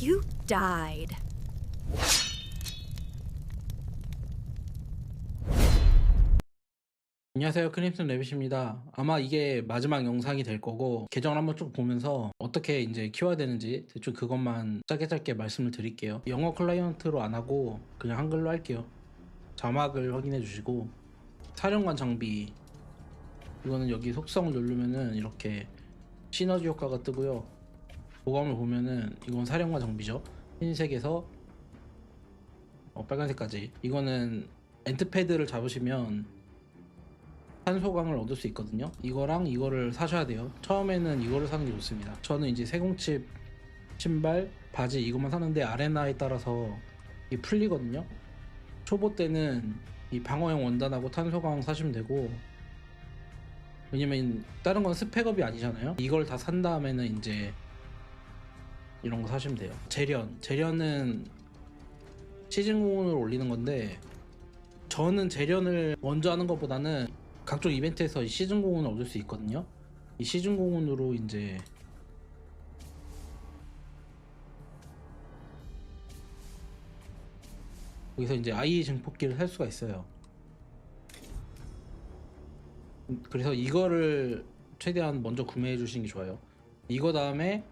You died. 안녕하세요, 크림슨 레빗입니다. 아마 이게 마지막 영상이 될 거고 계정을 한번 쭉 보면서 어떻게 이제 키워야 되는지 대충 그것만 짧게 말씀을 드릴게요. 영어 클라이언트로 안 하고 그냥 한글로 할게요. 자막을 확인해 주시고, 사령관 장비, 이거는 여기 속성을 누르면은 이렇게 시너지 효과가 뜨고요. 보감을 보면은 이건 사령관 장비죠. 흰색에서 빨간색까지. 이거는 엔트패드를 잡으시면 탄소광을 얻을 수 있거든요. 이거랑 이거를 사셔야 돼요. 처음에는 이거를 사는 게 좋습니다. 저는 이제 세공칩, 신발, 바지 이것만 사는데 아레나에 따라서 이게 풀리거든요. 초보 때는 이 방어용 원단하고 탄소광 사시면 되고, 왜냐면 다른 건 스펙업이 아니잖아요. 이걸 다 산 다음에는 이제 이런 거 사시면 돼요. 재련은 시즌 공원을 올리는 건데, 저는 재련을 먼저 하는 것보다는 각종 이벤트에서 이 시즌 공원을 얻을 수 있거든요. 이 시즌 공원으로 이제 여기서 이제 아이 증폭기를 살 수가 있어요. 그래서 이거를 최대한 먼저 구매해 주시는 게 좋아요. 이거 다음에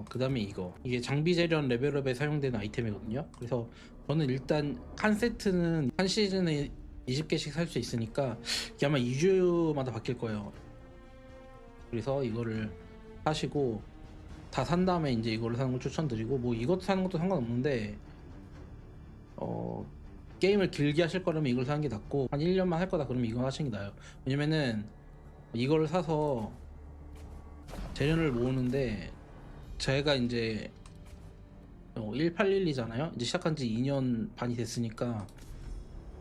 그 다음에 이게 장비 재련 레벨업에 사용되는 아이템이거든요. 그래서 저는 일단 한 세트는 한 시즌에 20개씩 살 수 있으니까 이게 아마 2주마다 바뀔 거예요. 그래서 이거를 사시고, 다 산 다음에 이제 이거를 사는 걸 추천드리고, 뭐 이것도 사는 것도 상관없는데 게임을 길게 하실 거라면 이걸 사는 게 낫고, 한 1년만 할 거다 그러면 이거 하시는 게 나아요. 왜냐면은 이거를 사서 재련을 모으는데, 제가 이제 1812잖아요. 이제 시작한 지 2년 반이 됐으니까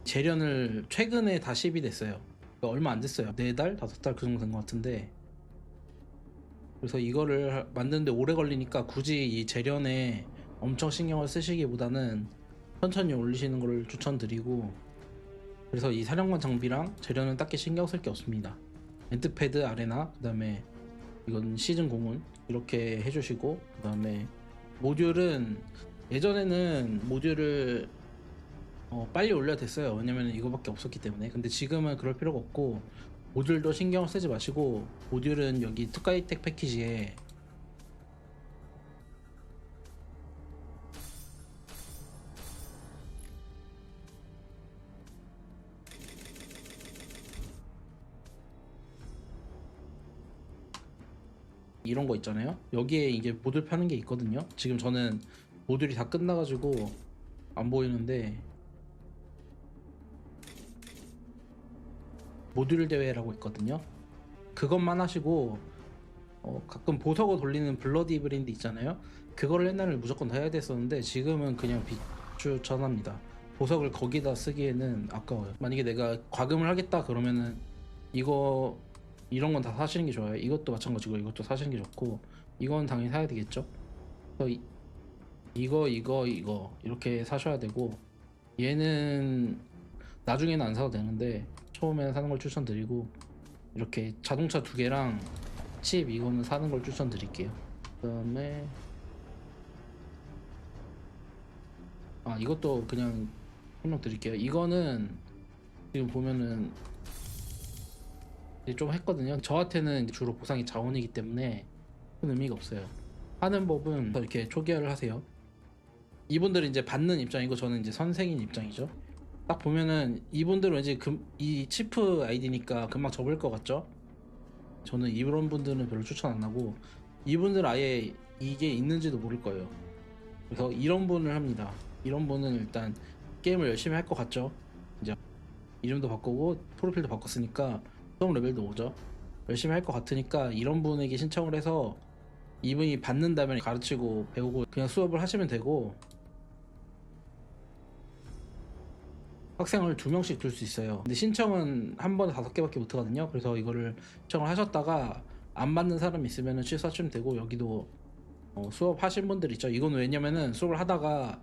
재련을 최근에 다 10이 됐어요. 그러니까 얼마 안 됐어요. 4달? 5달 그 정도 된 것 같은데, 그래서 이거를 만드는데 오래 걸리니까 굳이 이 재련에 엄청 신경을 쓰시기보다는 천천히 올리시는 걸 추천드리고, 그래서 이 사령관 장비랑 재련은 딱히 신경 쓸 게 없습니다. 엔트패드, 아레나, 그 다음에 이건 시즌 공은 이렇게 해주시고, 그 다음에 모듈은, 예전에는 모듈을 빨리 올려야 됐어요. 왜냐면 이거밖에 없었기 때문에. 근데 지금은 그럴 필요가 없고, 모듈도 신경 쓰지 마시고, 모듈은 여기 특가이텍 패키지에 이런 거 있잖아요. 여기에 이게 모듈 파는 게 있거든요. 지금 저는 모듈이 다 끝나가지고 안 보이는데, 모듈 대회라고 있거든요. 그것만 하시고, 가끔 보석을 돌리는 블러디 브랜드 있잖아요. 그거를 옛날에 무조건 다 해야 됐었는데 지금은 그냥 비추천합니다. 보석을 거기다 쓰기에는 아까워요. 만약에 내가 과금을 하겠다 그러면은 이런 건 다 사시는 게 좋아요. 이것도 마찬가지고 이것도 사시는 게 좋고, 이건 당연히 사야 되겠죠. 그래서 이거 이렇게 사셔야 되고, 얘는 나중에는 안 사도 되는데 처음에는 사는 걸 추천드리고, 이렇게 자동차 2개랑 칩 이거는 사는 걸 추천드릴게요. 그 다음에 이것도 그냥 설명드릴게요. 이거는 지금 보면은 이제 좀 했거든요. 저한테는 주로 보상이 자원이기 때문에 큰 의미가 없어요. 하는 법은 이렇게 초기화를 하세요. 이분들은 이제 받는 입장이고 저는 이제 선생인 입장이죠. 딱 보면은 이분들은 이제 이 치프 아이디니까 금방 접을 것 같죠? 저는 이런 분들은 별로 추천 안 하고, 이분들 아예 이게 있는지도 모를 거예요. 그래서 이런 분을 합니다. 이런 분은 일단 게임을 열심히 할 것 같죠? 이제 이름도 바꾸고 프로필도 바꿨으니까 수업 레벨도 오죠. 열심히 할 것 같으니까 이런 분에게 신청을 해서 이분이 받는다면 가르치고 배우고 그냥 수업을 하시면 되고, 학생을 2명씩 둘 수 있어요. 근데 신청은 한 번에 5개밖에 못 하거든요. 그래서 이거를 신청을 하셨다가 안 받는 사람 있으면 취소하시면 되고, 여기도 수업 하신 분들 있죠. 이건 왜냐면은 수업을 하다가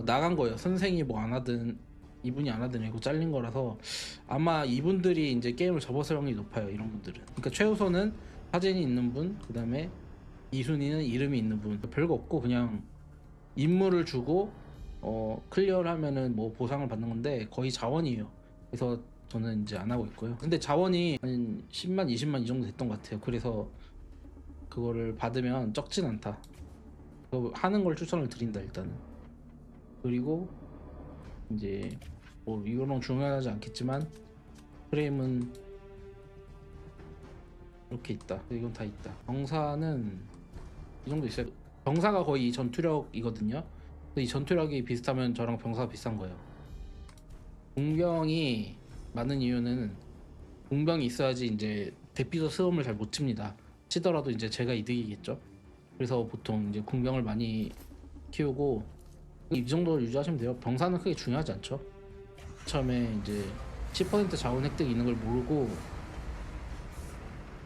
나간 거예요. 선생이 뭐 안 하든 이분이 안 하든 이거 잘린 거라서 아마 이분들이 이제 게임을 접었을 확률이 높아요. 이런 분들은. 그러니까 최우선은 사진이 있는 분, 그 다음에 2순위는 이름이 있는 분. 별거 없고 그냥 임무를 주고 클리어를 하면은 뭐 보상을 받는 건데 거의 자원이에요. 그래서 저는 이제 안 하고 있고요. 근데 자원이 한 10만, 20만 이 정도 됐던 것 같아요. 그래서 그거를 받으면 적진 않다. 그거 하는 걸 추천을 드린다 일단은. 그리고 이제 뭐 이거는 중요하지 않겠지만 프레임은 이렇게 있다. 이건 다 있다. 병사는 이 정도 있어요. 병사가 거의 이 전투력이거든요. 근데 이 전투력이 비슷하면 저랑 병사가 비슷한 거예요. 공병이 많은 이유는 공병이 있어야지 이제 대피소 스움을 잘 못 칩니다. 치더라도 이제 제가 이득이겠죠. 그래서 보통 이제 공병을 많이 키우고 이 정도 유지하시면 돼요. 병사는 크게 중요하지 않죠. 처음에 이제 10% 자원 획득이 있는 걸 모르고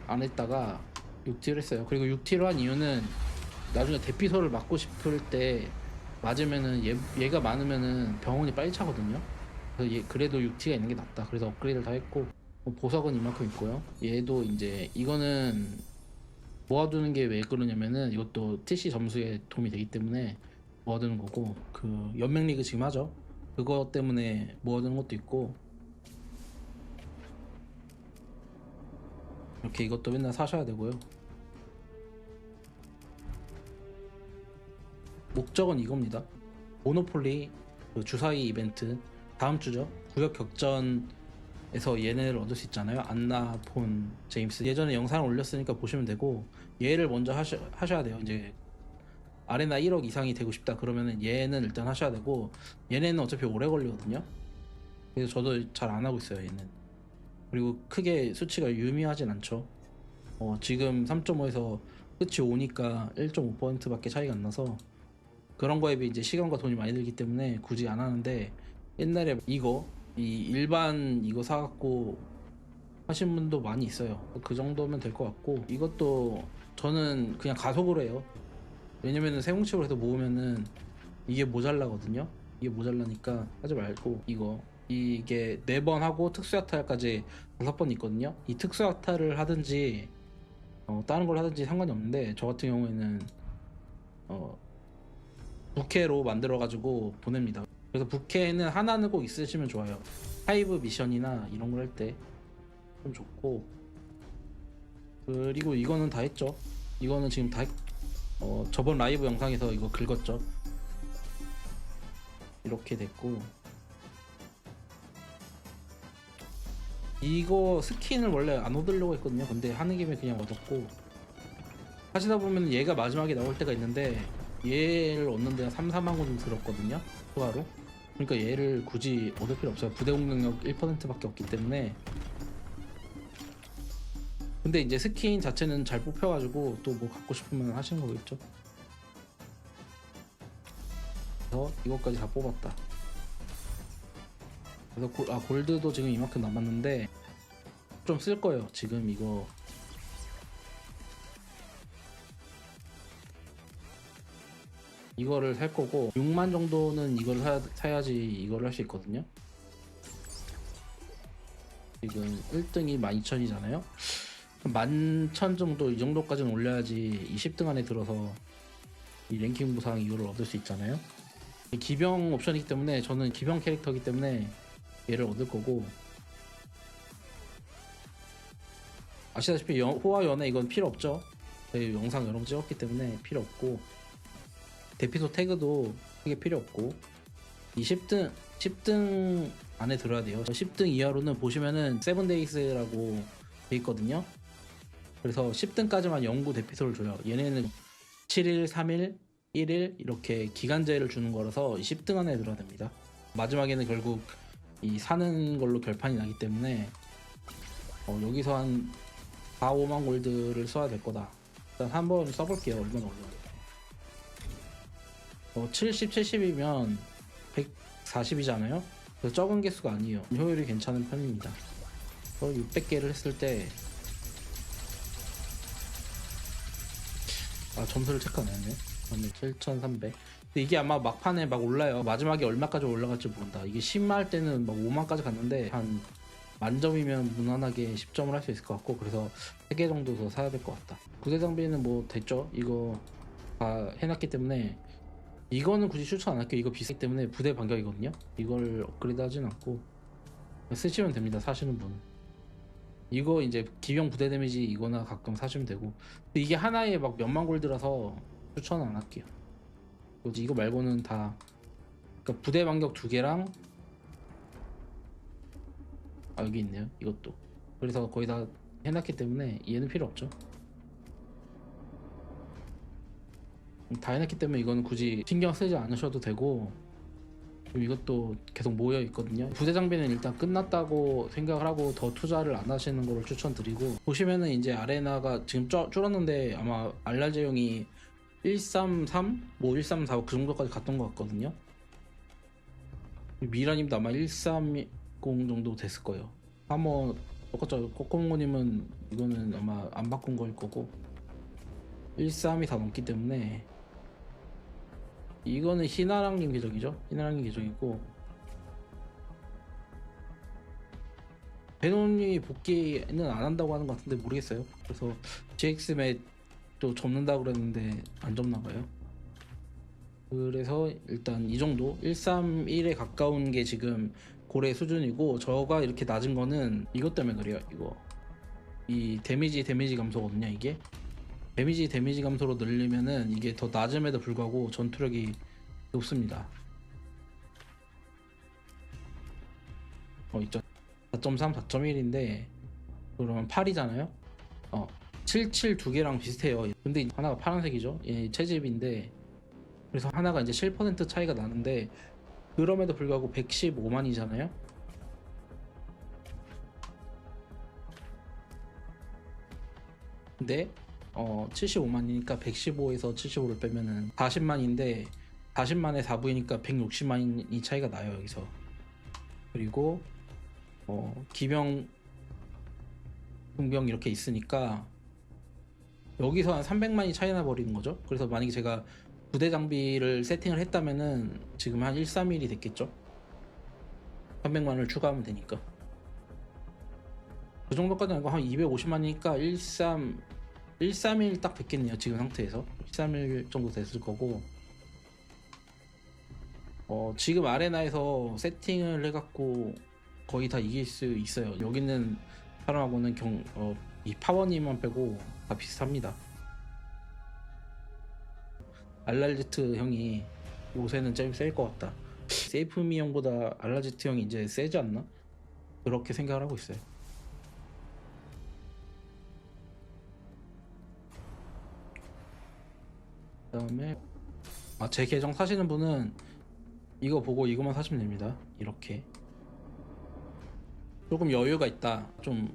안 했다가 6티를 했어요. 그리고 6티를 한 이유는 나중에 대피소를 막고 싶을 때 맞으면은 얘가 많으면은 병원이 빨리 차거든요. 그래서 그래도 6티가 있는 게 낫다. 그래서 업그레이드를 다 했고 보석은 이만큼 있고요. 얘도 이제 이거는 모아두는 게 왜 그러냐면은 이것도 TC 점수에 도움이 되기 때문에 모아두는 거고, 그 연맹리그 지금 하죠. 그거 때문에 모아두는 것도 있고, 이렇게 이것도 맨날 사셔야 되고요. 목적은 이겁니다. 모노폴리 그 주사위 이벤트 다음 주죠. 구역 격전에서 얘네를 얻을 수 있잖아요. 안나, 폰, 제임스. 예전에 영상을 올렸으니까 보시면 되고, 얘를 먼저 하셔야 돼요. 이제 아레나 1억 이상이 되고 싶다 그러면은 얘는 일단 하셔야 되고, 얘네는 어차피 오래 걸리거든요. 그래서 저도 잘 안 하고 있어요, 얘는. 그리고 크게 수치가 유의미하진 않죠. 지금 3.5에서 끝이 5니까 1.5%밖에 차이가 안 나서 그런 거에 비해 이제 시간과 돈이 많이 들기 때문에 굳이 안 하는데, 옛날에 이 일반 이거 사갖고 하신 분도 많이 있어요. 그 정도면 될 것 같고, 이것도 저는 그냥 가속으로 해요. 왜냐면은 세공칩으로 해서 모으면은 이게 모자라거든요. 이게 모자라니까 하지 말고 이게 4번 하고 특수야타까지 5번 있거든요. 이 특수야타를 하든지 다른 걸 하든지 상관이 없는데, 저 같은 경우에는 부캐로 만들어 가지고 보냅니다. 그래서 부캐는 하나는 꼭 있으시면 좋아요. 하이브 미션이나 이런 걸 할 때 좀 좋고. 그리고 이거는 다 했죠. 이거는 지금 다 저번 라이브 영상에서 이거 긁었죠. 이렇게 됐고, 이거 스킨을 원래 안 얻으려고 했거든요. 근데 하는 김에 그냥 얻었고, 하시다 보면 얘가 마지막에 나올 때가 있는데 얘를 얻는 데가 3, 4만 원 정도 들었거든요, 추가로. 그러니까 얘를 굳이 얻을 필요 없어요. 부대 공격력 1%밖에 없기 때문에. 근데 이제 스킨 자체는 잘 뽑혀가지고 또 뭐 갖고 싶으면 하시는 거겠죠. 그래서 이것까지 다 뽑았다. 그래서 골드도 지금 이만큼 남았는데 좀 쓸 거예요. 지금 이거를 살 거고, 6만 정도는 이거를 사야지 이거를 할 수 있거든요. 지금 1등이 12,000이잖아요. 11,000 정도, 이 정도까지는 올려야지 20등 안에 들어서 이 랭킹 보상 이거를 얻을 수 있잖아요. 기병 옵션이기 때문에 저는 기병 캐릭터이기 때문에 얘를 얻을 거고, 아시다시피 호화 연애 이건 필요 없죠. 저희 영상 여러 번 찍었기 때문에 필요 없고, 대피소 태그도 크게 필요 없고, 이 10등 안에 들어야 돼요. 10등 이하로는 보시면은 세븐데이스라고 돼 있거든요. 그래서 10등까지만 영구 대피소를 줘요. 얘네는 7일, 3일, 1일 이렇게 기간제를 주는 거라서 10등 안에 들어야 됩니다. 마지막에는 결국 이 사는 걸로 결판이 나기 때문에 여기서 한 4, 5만 골드를 써야 될 거다. 일단 한번 써볼게요. 얼마나 올라요. 70, 70이면 140이잖아요. 그래서 적은 개수가 아니에요. 효율이 괜찮은 편입니다. 600개를 했을 때 점수를 체크 안 했네. 7,300. 근데 이게 아마 막판에 막 올라요. 마지막에 얼마까지 올라갈지 모른다. 이게 10만 할 때는 막 5만까지 갔는데 한 만점이면 무난하게 10점을 할 수 있을 것 같고, 그래서 3개 정도 더 사야 될 것 같다. 부대 장비는 뭐 됐죠. 이거 다 해놨기 때문에 이거는 굳이 추천 안 할게요. 이거 비싸기 때문에 부대 반격이거든요. 이걸 업그레이드 하진 않고 쓰시면 됩니다. 사시는 분. 이거 이제 기병 부대 데미지 이거나 가끔 사시면 되고, 근데 이게 하나에 막 몇만 골드라서 추천 안 할게요. 그리고 이거 말고는 다, 그러니까 부대 반격 2개랑 여기 있네요. 이것도. 그래서 거의 다 해놨기 때문에 얘는 필요 없죠. 다 해놨기 때문에 이거는 굳이 신경 쓰지 않으셔도 되고, 그리고 이것도 계속 모여 있거든요. 부대 장비는 일단 끝났다고 생각을 하고 더 투자를 안 하시는 거를 추천드리고, 보시면은 이제 아레나가 지금 줄었는데 아마 알라제형이 133, 뭐 134, 그 정도까지 갔던 것 같거든요. 미라님도 아마 130 정도 됐을 거예요. 한번 똑같죠. 코코몽님은 이거는 아마 안 바꾼 거일 거고, 132 다 넘기 때문에 이거는 희나랑님 계정이죠. 희나랑님 계정이고, 베놈님이 복귀는 안 한다고 하는 것 같은데 모르겠어요. 그래서 GX맵 또 접는다 그랬는데 안 접나 봐요. 그래서 일단 이 정도 131에 가까운 게 지금 고래 수준이고, 저가 이렇게 낮은 거는 이것 때문에 그래요. 이거 이 데미지 감소거든요. 이게 데미지 감소로 늘리면은 이게 더 낮음에도 불구하고 전투력이 높습니다. 있죠. 4.3, 4.1인데 그러면 8이잖아요. 77 2개랑 비슷해요. 근데 하나가 파란색이죠. 얘 채집인데, 그래서 하나가 이제 7% 차이가 나는데, 그럼에도 불구하고 115만이잖아요. 근데 75만이니까 115에서 75를 빼면은 40만인데, 40만에 4부이니까 160만이 차이가 나요, 여기서. 그리고 기병, 군병 이렇게 있으니까 여기서 한 300만이 차이 나 버리는 거죠. 그래서 만약에 제가 부대 장비를 세팅을 했다면은 지금 한 131이 됐겠죠. 300만을 추가하면 되니까. 그 정도까지는 아니고 한 250만이니까 131 딱 됐겠네요. 지금 상태에서 131 정도 됐을 거고, 지금 아레나에서 세팅을 해갖고 거의 다 이길 수 있어요. 여기 있는 사람하고는 이 파워님만 빼고 다 비슷합니다. 알랄제트 형이 요새는 좀 셀 것 같다. 세이프미 형보다 알랄제트 형이 이제 세지 않나? 그렇게 생각을 하고 있어요. 그 다음에 제 계정 사시는 분은 이거 보고 이것만 사시면 됩니다. 이렇게 조금 여유가 있다, 좀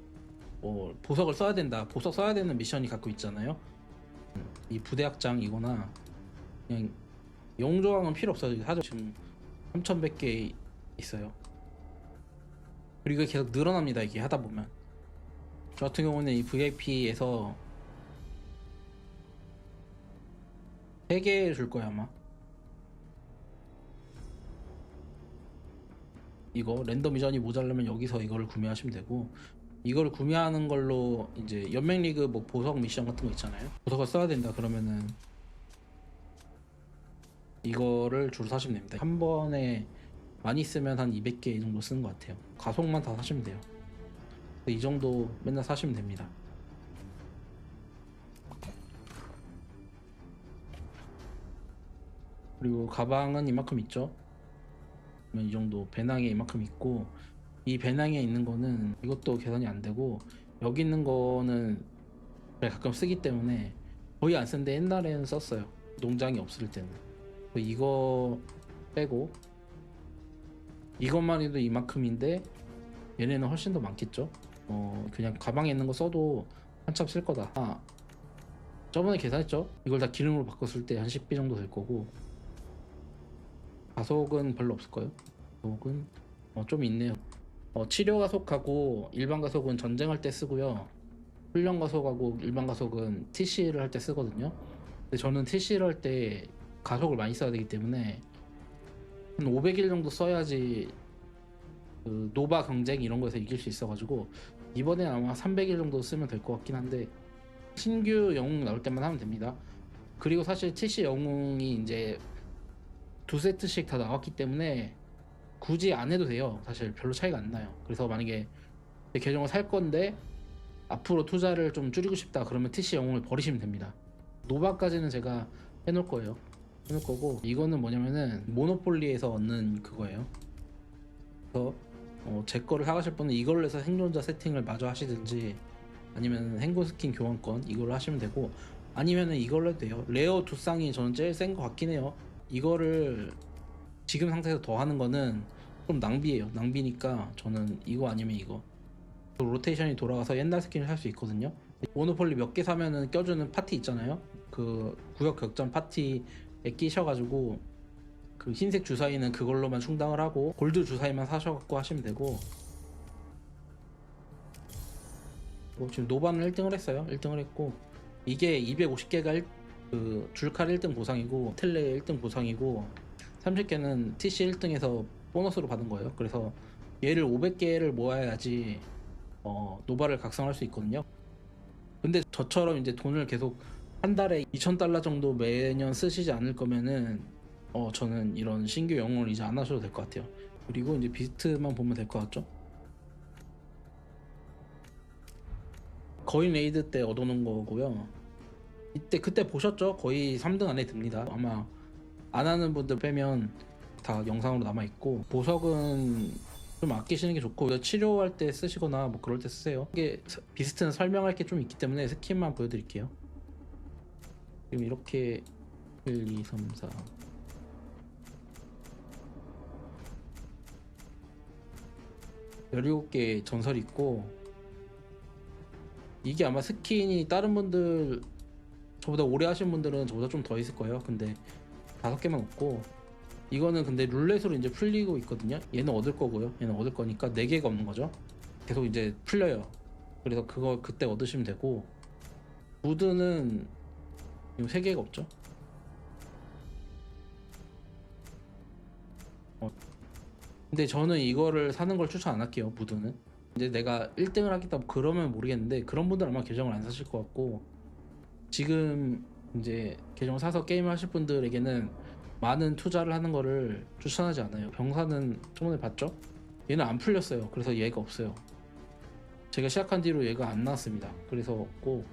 보석을 써야 된다, 보석 써야 되는 미션이 갖고 있잖아요. 이 부대학장 이거나 그냥 용조항은 필요 없어요. 사전 지금 3100개 있어요. 그리고 계속 늘어납니다. 이게 하다 보면. 저 같은 경우는 이 VIP에서 3개 줄 거야 아마. 이거 랜덤 이전이 모자라면 여기서 이거를 구매하시면 되고, 이거를 구매하는 걸로 이제 연맹리그 뭐 보석 미션 같은 거 있잖아요. 보석을 써야 된다 그러면은 이거를 주로 사시면 됩니다. 한 번에 많이 쓰면 한 200개 정도 쓰는 것 같아요. 가속만 다 사시면 돼요. 이 정도 맨날 사시면 됩니다. 그리고 가방은 이만큼 있죠. 이 정도 배낭에 이만큼 있고, 이 배낭에 있는 거는 이것도 계산이 안 되고, 여기 있는 거는 제가 가끔 쓰기 때문에 거의 안 쓰는데 옛날에는 썼어요. 농장이 없을 때는. 이거 빼고 이것만 해도 이만큼인데 얘네는 훨씬 더 많겠죠. 그냥 가방에 있는 거 써도 한참 쓸 거다. 저번에 계산했죠. 이걸 다 기름으로 바꿨을 때 한 10비 정도 될 거고, 가속은 별로 없을 거예요. 가속은 좀 있네요. 치료 가속하고 일반 가속은 전쟁할 때 쓰고요. 훈련 가속하고 일반 가속은 TC를 할 때 쓰거든요. 근데 저는 TC를 할 때 가속을 많이 써야 되기 때문에 한 500일 정도 써야지 그 노바 경쟁 이런 거에서 이길 수 있어가지고 이번에 아마 300일 정도 쓰면 될 것 같긴 한데 신규 영웅 나올 때만 하면 됩니다. 그리고 사실 TC 영웅이 이제 2세트씩 다 나왔기 때문에 굳이 안 해도 돼요. 사실 별로 차이가 안 나요. 그래서 만약에 내 계정을 살 건데 앞으로 투자를 좀 줄이고 싶다 그러면 TC 영웅을 버리시면 됩니다. 노바까지는 제가 해놓을 거예요. 해놓을 거고, 이거는 뭐냐면은 모노폴리에서 얻는 그거예요. 그래서 제 거를 사가실 분은 이걸로 해서 생존자 세팅을 마저 하시든지, 아니면 행군 스킨 교환권 이걸로 하시면 되고, 아니면은 이걸로 해도 돼요. 레어 두 쌍이 저는 제일 센 거 같긴 해요. 이거를 지금 상태에서 더 하는 거는 좀 낭비예요. 낭비니까 저는 이거 아니면 이거. 로테이션이 돌아가서 옛날 스킨을 살 수 있거든요. 모노폴리 몇 개 사면은 껴주는 파티 있잖아요. 그 구역 격전 파티에 끼셔가지고 그 흰색 주사위는 그걸로만 충당을 하고 골드 주사위만 사셔갖고 하시면 되고, 지금 노바는 1등을 했어요. 1등을 했고, 이게 250개가 그 줄칼 1등 보상이고 텔레 1등 보상이고 30개는 TC 1등에서 보너스로 받은 거예요. 그래서 얘를 500개를 모아야지 노바를 각성할 수 있거든요. 근데 저처럼 이제 돈을 계속 한 달에 2,000달러 정도 매년 쓰시지 않을 거면은 저는 이런 신규 영웅을 이제 안 하셔도 될 것 같아요. 그리고 이제 비스트만 보면 될 것 같죠? 거인 레이드 때 얻어놓은 거고요. 그때 보셨죠? 거의 3등 안에 듭니다. 아마 안 하는 분들 빼면 다 영상으로 남아있고, 보석은 좀 아끼시는 게 좋고 치료할 때 쓰시거나 뭐 그럴 때 쓰세요. 이게 비스트는 설명할 게 좀 있기 때문에 스킨만 보여드릴게요. 지금 이렇게 1, 2, 3, 4 17개 전설이 있고, 이게 아마 스킨이 다른 분들 저보다 오래 하신 분들은 저보다 좀 더 있을 거예요. 근데 5개만 없고, 이거는 근데 룰렛으로 이제 풀리고 있거든요. 얘는 얻을 거고요. 얘는 얻을 거니까 4개가 없는 거죠. 계속 이제 풀려요. 그래서 그거 그때 얻으시면 되고, 무드는 지금 3개가 없죠. 근데 저는 이거를 사는 걸 추천 안 할게요. 무드는 이제 내가 1등을 하겠다 그러면 모르겠는데, 그런 분들은 아마 계정을 안 사실 것 같고, 지금 이제 계정을 사서 게임을 하실 분들에게는 많은 투자를 하는 거를 추천하지 않아요. 병사는 저번에 봤죠? 얘는 안 풀렸어요. 그래서 얘가 없어요. 제가 시작한 뒤로 얘가 안 나왔습니다. 그래서 없고,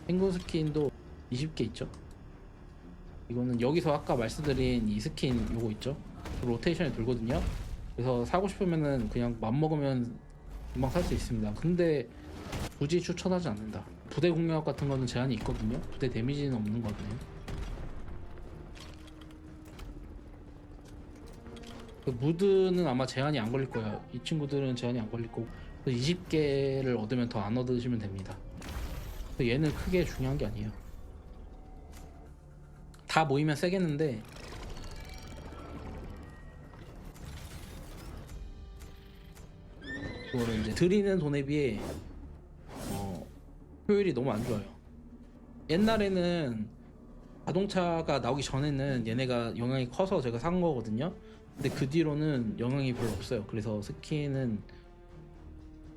행군 스킨도 20개 있죠. 이거는 여기서 아까 말씀드린 이 스킨 요거 있죠. 로테이션이 돌거든요. 그래서 사고 싶으면은 그냥 맘먹으면 금방 살 수 있습니다. 근데 굳이 추천하지 않는다. 부대 공략 같은 거는 제한이 있거든요. 부대 데미지는 없는 거네요. 그 무드는 아마 제한이 안 걸릴 거예요. 이 친구들은 제한이 안 걸릴 거고, 20개를 얻으면 더 안 얻으시면 됩니다. 얘는 크게 중요한 게 아니에요. 다 모이면 세겠는데, 그거를 이제 드리는 돈에 비해 효율이 너무 안 좋아요. 옛날에는 자동차가 나오기 전에는 얘네가 영향이 커서 제가 산 거거든요. 근데 그 뒤로는 영향이 별로 없어요. 그래서 스킨은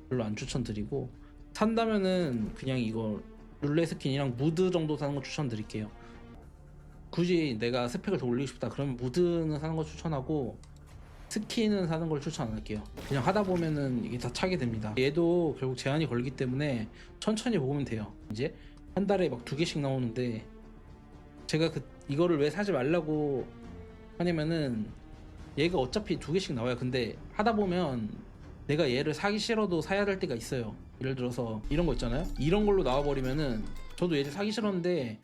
별로 안 추천드리고, 산다면은 그냥 이거 룰레 스킨이랑 무드 정도 사는 거 추천드릴게요. 굳이 내가 스펙을 더 올리고 싶다 그러면 무드는 사는 거 추천하고, 스킨은 사는 걸 추천 안 할게요. 그냥 하다 보면은 이게 다 차게 됩니다. 얘도 결국 제한이 걸리기 때문에 천천히 먹으면 돼요. 이제 한 달에 막 2개씩 나오는데, 제가 이거를 왜 사지 말라고 하냐면은, 얘가 어차피 2개씩 나와요. 근데 하다 보면 내가 얘를 사기 싫어도 사야 될 때가 있어요. 예를 들어서 이런 거 있잖아요. 이런 걸로 나와버리면은, 저도 얘를 사기 싫었는데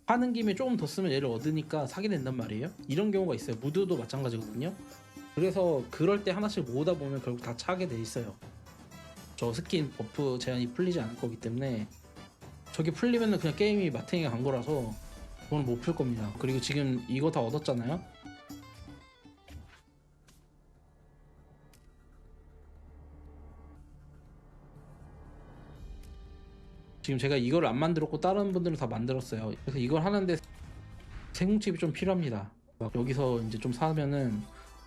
하는 김에 조금 더 쓰면 얘를 얻으니까 사게 된단 말이에요. 이런 경우가 있어요. 무드도 마찬가지거든요. 그래서 그럴 때 하나씩 모으다 보면 결국 다 차게 돼 있어요. 저 스킨 버프 제한이 풀리지 않을 거기 때문에, 저게 풀리면은 그냥 게임이 마탱이가 간 거라서 그건 못 풀 겁니다. 그리고 지금 이거 다 얻었잖아요. 지금 제가 이걸 안 만들었고 다른 분들은 다 만들었어요. 그래서 이걸 하는데 세공칩이 좀 필요합니다. 막 여기서 이제 좀 사면은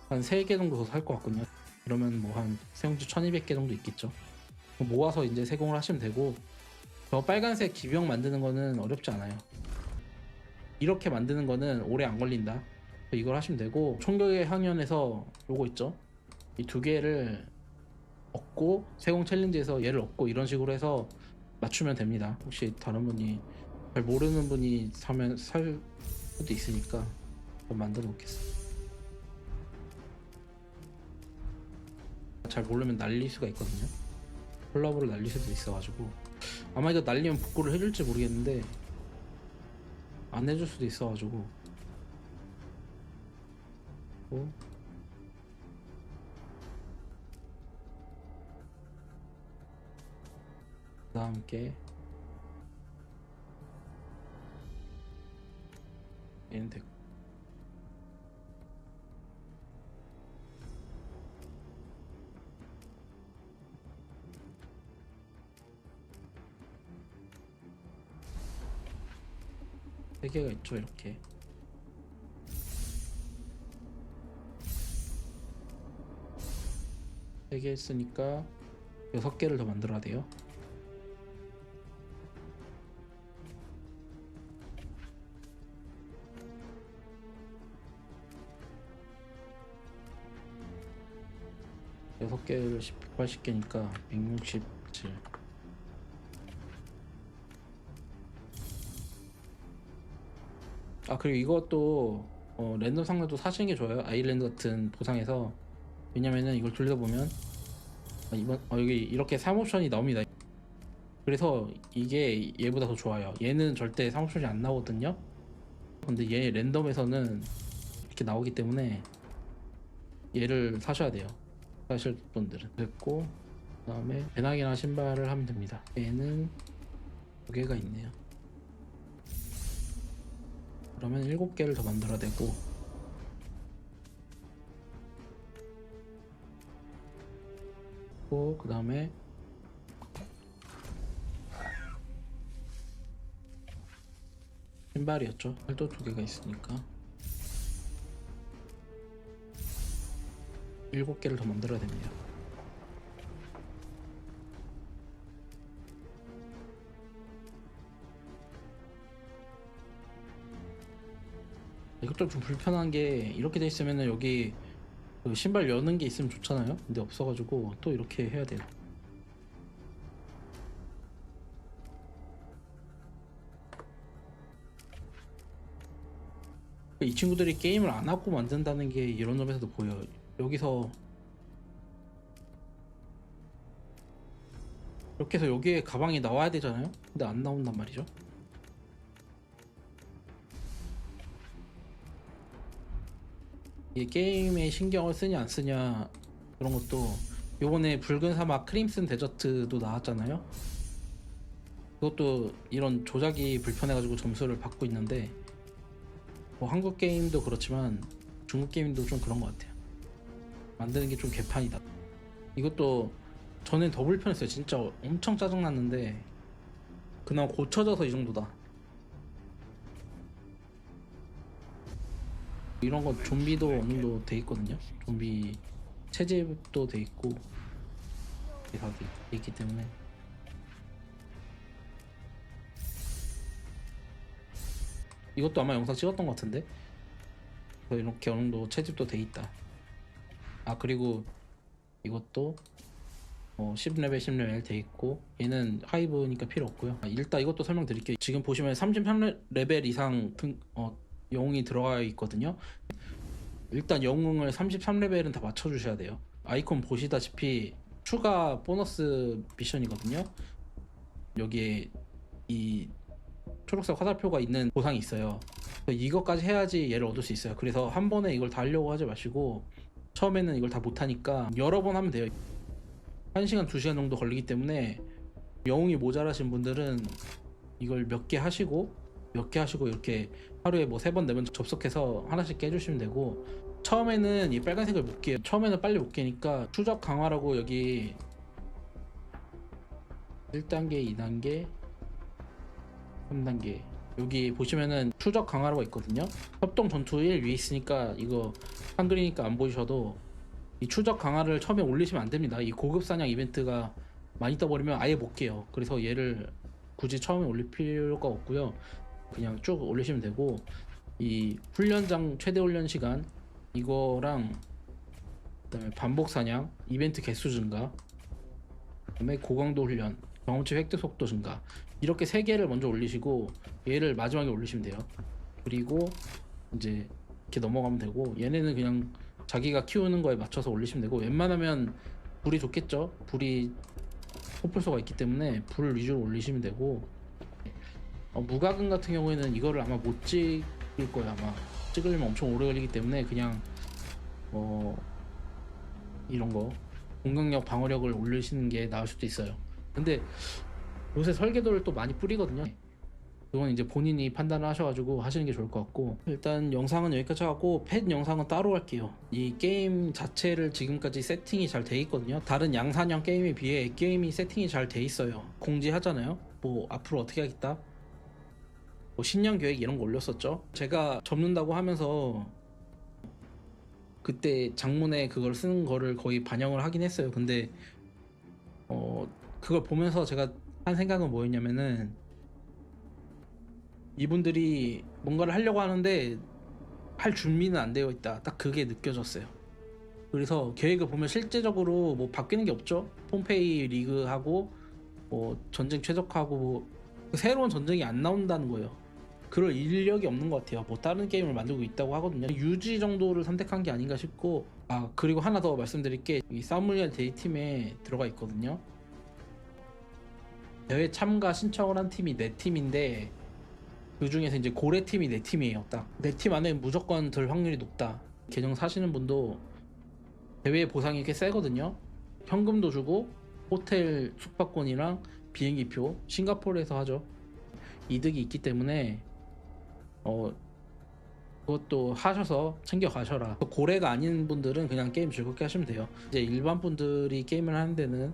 한 3개 정도 더 살 것 같거든요. 그러면 뭐 한 세공주 1200개 정도 있겠죠. 모아서 이제 세공을 하시면 되고, 저 빨간색 기병 만드는 거는 어렵지 않아요. 이렇게 만드는 거는 오래 안 걸린다. 이걸 하시면 되고, 총격의 항연에서 요거 있죠. 이 두 개를 얻고 세공 챌린지에서 얘를 얻고 이런 식으로 해서 맞추면 됩니다. 혹시 다른 분이 잘 모르는 분이 사면 살 수도 있으니까 한번 만들어 놓겠습니다. 잘 모르면 날릴 수가 있거든요. 콜라보를 날릴 수도 있어가지고 아마 이거 날리면 복구를 해줄지 모르겠는데 안 해줄 수도 있어가지고 그다음 함께 얘는 됐고, 세 개가 있죠. 이렇게 세 개 했으니까 6개를 더 만들어야 돼요. 여섯 개를 180개니까 167. 아, 그리고 이것도 랜덤 상자도 사시는 게 좋아요. 아일랜드 같은 보상에서. 왜냐면은 이걸 돌려보면 이번 여기 이렇게 3옵션이 나옵니다. 그래서 이게 얘보다 더 좋아요. 얘는 절대 3옵션이 안 나오거든요. 근데 얘 랜덤에서는 이렇게 나오기 때문에 얘를 사셔야 돼요. 사실 분들은. 됐고, 그 다음에 배낭이나 신발을 하면 됩니다. 얘는 두 개가 있네요. 그러면 7개를 더 만들어야 되고, 그 다음에 신발이었죠. 팔도 두 개가 있으니까 7개를 더 만들어야 됩니다. 이것도 좀 불편한 게 이렇게 돼 있으면은 여기 그 신발 여는 게 있으면 좋잖아요. 근데 없어가지고 또 이렇게 해야 돼요. 이 친구들이 게임을 안 하고 만든다는 게 이런 점에서도 보여요. 여기서 이렇게 해서 여기에 가방이 나와야 되잖아요. 근데 안 나온단 말이죠. 이게 게임에 신경을 쓰냐 안 쓰냐 그런 것도, 요번에 붉은 사막 크림슨 데저트도 나왔잖아요. 그것도 이런 조작이 불편해가지고 점수를 받고 있는데, 뭐 한국 게임도 그렇지만 중국 게임도 좀 그런 것 같아요. 만드는 게 좀 개판이다. 이것도 전엔 더 불편했어요. 진짜 엄청 짜증났는데 그나마 고쳐져서 이 정도다. 이런 거 좀비도 어느 정도 돼 있거든요. 좀비 채집도 돼 있고 다 돼 있기 때문에. 이것도 아마 영상 찍었던 것 같은데, 그래서 이렇게 어느 정도 채집도 돼 있다. 아, 그리고 이것도 10레벨 10레벨 돼 있고, 얘는 하이브니까 필요 없고요. 일단 이것도 설명드릴게요. 지금 보시면 33레벨 이상 영웅이 들어가 있거든요. 일단 영웅을 33레벨은 다 맞춰주셔야 돼요. 아이콘 보시다시피 추가 보너스 미션이거든요. 여기에 이 초록색 화살표가 있는 보상이 있어요. 이것까지 해야지 얘를 얻을 수 있어요. 그래서 한 번에 이걸 다 하려고 하지 마시고, 처음에는 이걸 다 못하니까 여러 번 하면 돼요. 1시간 2시간 정도 걸리기 때문에 영웅이 모자라신 분들은 이걸 몇 개 하시고 이렇게 하루에 뭐 3번 4번 접속해서 하나씩 깨주시면 되고, 처음에는 이 빨간색을 못 깨요. 처음에는 빨리 못 깨니까 추적 강화라고 여기 1단계 2단계 3단계 여기 보시면은 추적 강화라고 있거든요. 협동 전투 1 위에 있으니까 이거 한글이니까 안 보이셔도 이 추적 강화를 처음에 올리시면 안 됩니다. 이 고급 사냥 이벤트가 많이 떠버리면 아예 못 깨요. 그래서 얘를 굳이 처음에 올릴 필요가 없고요. 그냥 쭉 올리시면 되고, 이 훈련장 최대 훈련 시간 이거랑 그다음에 반복 사냥, 이벤트 개수 증가, 그다음에 고강도 훈련, 경험치 획득 속도 증가, 이렇게 세 개를 먼저 올리시고 얘를 마지막에 올리시면 돼요. 그리고 이제 이렇게 넘어가면 되고, 얘네는 그냥 자기가 키우는 거에 맞춰서 올리시면 되고, 웬만하면 불이 좋겠죠. 불이 호플소가 있기 때문에 불 위주로 올리시면 되고, 무과금 같은 경우에는 이거를 아마 못 찍을 거예요. 아마 찍으려면 엄청 오래 걸리기 때문에 그냥 이런 거 공격력 방어력을 올리시는 게 나을 수도 있어요. 근데 요새 설계도를 또 많이 뿌리거든요. 그건 이제 본인이 판단을 하셔가지고 하시는 게 좋을 것 같고, 일단 영상은 여기까지 하고 펫 영상은 따로 할게요. 이 게임 자체를 지금까지 세팅이 잘 돼 있거든요. 다른 양산형 게임에 비해 게임이 세팅이 잘 돼 있어요. 공지하잖아요. 뭐 앞으로 어떻게 하겠다, 뭐 신년 계획 이런 거 올렸었죠. 제가 접는다고 하면서 그때 장문에 그걸 쓰는 거를 거의 반영을 하긴 했어요. 근데 그걸 보면서 제가 한 생각은 뭐였냐면은, 이분들이 뭔가를 하려고 하는데 할 준비는 안 되어 있다, 딱 그게 느껴졌어요. 그래서 계획을 보면 실제적으로 뭐 바뀌는 게 없죠. 폼페이 리그하고 뭐 전쟁 최적화하고 뭐 새로운 전쟁이 안 나온다는 거예요. 그럴 인력이 없는 것 같아요. 뭐 다른 게임을 만들고 있다고 하거든요. 유지 정도를 선택한 게 아닌가 싶고, 그리고 하나 더 말씀드릴 게, 이 사무엘 데이팀에 들어가 있거든요. 대회 참가 신청을 한 팀이 4팀인데 그 중에서 이제 고래 팀이 4팀이에요. 딱 4팀 안에 무조건 들 확률이 높다. 계정 사시는 분도 대회 보상이 꽤 세거든요. 현금도 주고 호텔 숙박권이랑 비행기표, 싱가포르에서 하죠. 이득이 있기 때문에 그것도 하셔서 챙겨 가셔라. 고래가 아닌 분들은 그냥 게임 즐겁게 하시면 돼요. 이제 일반 분들이 게임을 하는 데는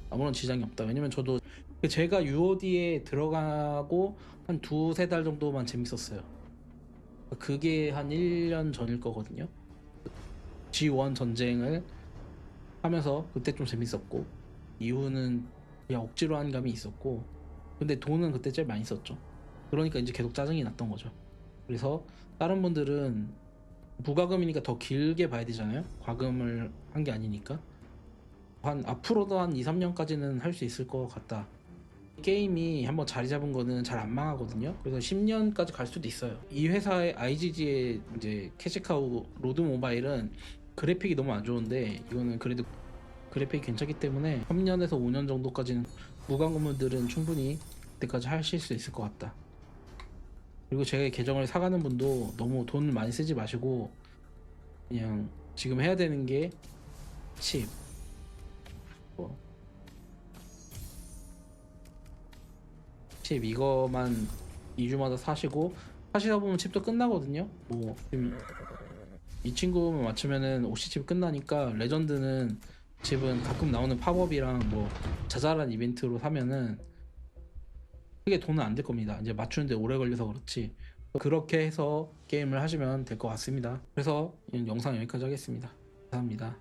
아무런 지장이 없다. 왜냐면 저도 제가 UOD에 들어가고 한 2~3달 정도만 재밌었어요. 그게 한 1년 전일 거거든요. G1 전쟁을 하면서 그때 좀 재밌었고, 이후는 그냥 억지로 한 감이 있었고, 근데 돈은 그때 제일 많이 썼죠. 그러니까 이제 계속 짜증이 났던 거죠. 그래서 다른 분들은 무과금이니까 더 길게 봐야 되잖아요. 과금을 한 게 아니니까. 앞으로도 한 2~3년까지는 할 수 있을 것 같다. 게임이 한번 자리 잡은 거는 잘 안 망하거든요. 그래서 10년까지 갈 수도 있어요. 이 회사의 IGG의 이제 캐시카우 로드 모바일은 그래픽이 너무 안 좋은데, 이거는 그래도 그래픽이 괜찮기 때문에 3년에서 5년 정도까지는 무과금분들은 충분히 그때까지 하실 수 있을 것 같다. 그리고 제 계정을 사가는 분도 너무 돈을 많이 쓰지 마시고, 그냥 지금 해야 되는 게 칩, 칩 이거만 2주마다 사시고, 하시다 보면 칩도 끝나거든요. 뭐 지금 이 친구만 맞추면은 OC칩 끝나니까, 레전드는 칩은 가끔 나오는 팝업이랑 뭐 자잘한 이벤트로 사면은 크게 돈은 안 들 겁니다. 이제 맞추는데 오래 걸려서 그렇지. 그렇게 해서 게임을 하시면 될 것 같습니다. 그래서 이 영상 여기까지 하겠습니다. 감사합니다.